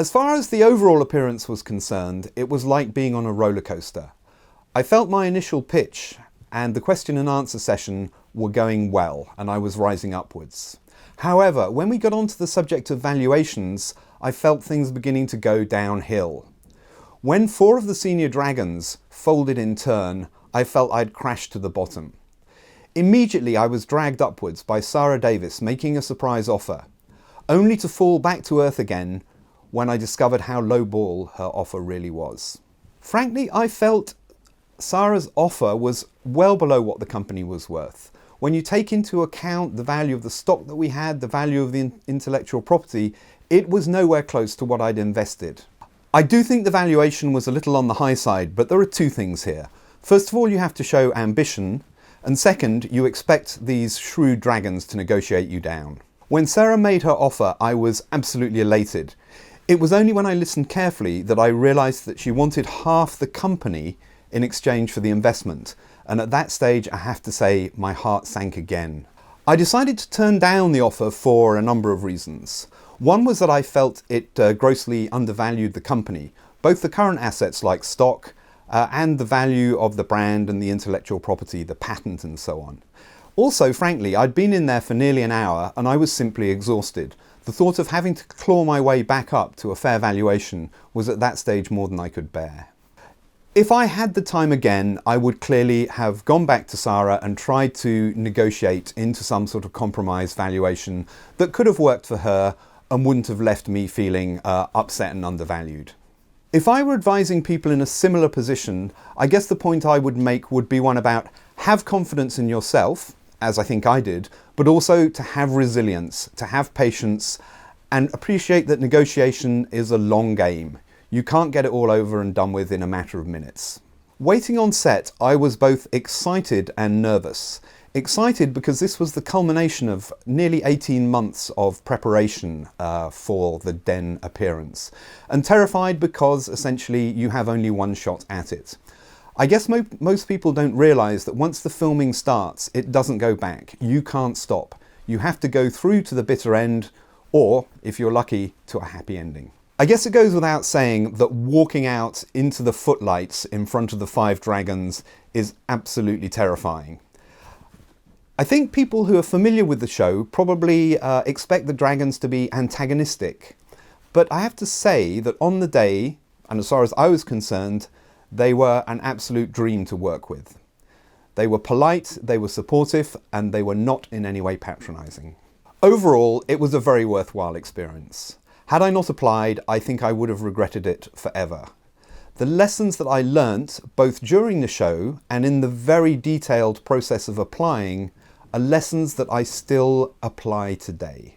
As far as the overall appearance was concerned, it was like being on a roller coaster. I felt my initial pitch and the question and answer session were going well, and I was rising upwards. However, when we got onto the subject of valuations, I felt things beginning to go downhill. When 4 of the senior dragons folded in turn, I felt I'd crashed to the bottom. Immediately I was dragged upwards by Sarah Davis making a surprise offer, only to fall back to earth again when I discovered how lowball her offer really was. Frankly, I felt Sarah's offer was well below what the company was worth. When you take into account the value of the stock that we had, the value of the intellectual property, it was nowhere close to what I'd invested. I do think the valuation was a little on the high side, but there are 2 things here. First of all, you have to show ambition, and second, you expect these shrewd dragons to negotiate you down. When Sarah made her offer, I was absolutely elated. It was only when I listened carefully that I realised that she wanted half the company in exchange for the investment, and at that stage I have to say my heart sank again. I decided to turn down the offer for a number of reasons. One was that I felt it grossly undervalued the company, both the current assets like stock and the value of the brand and the intellectual property, the patent and so on. Also, frankly, I'd been in there for nearly an hour and I was simply exhausted. The thought of having to claw my way back up to a fair valuation was at that stage more than I could bear. If I had the time again, I would clearly have gone back to Sarah and tried to negotiate into some sort of compromise valuation that could have worked for her and wouldn't have left me feeling upset and undervalued. If I were advising people in a similar position, I guess the point I would make would be one about have confidence in yourself, as I think I did, but also to have resilience, to have patience, and appreciate that negotiation is a long game. You can't get it all over and done with in a matter of minutes. Waiting on set, I was both excited and nervous. Excited because this was the culmination of nearly 18 months of preparation for the Den appearance, and terrified because essentially you have only one shot at it. I guess most people don't realise that once the filming starts, it doesn't go back. You can't stop. You have to go through to the bitter end, or, if you're lucky, to a happy ending. I guess it goes without saying that walking out into the footlights in front of the 5 dragons is absolutely terrifying. I think people who are familiar with the show probably expect the dragons to be antagonistic, but I have to say that on the day, and as far as I was concerned, they were an absolute dream to work with. They were polite, they were supportive, and they were not in any way patronising. Overall, it was a very worthwhile experience. Had I not applied, I think I would have regretted it forever. The lessons that I learnt, both during the show and in the very detailed process of applying, are lessons that I still apply today.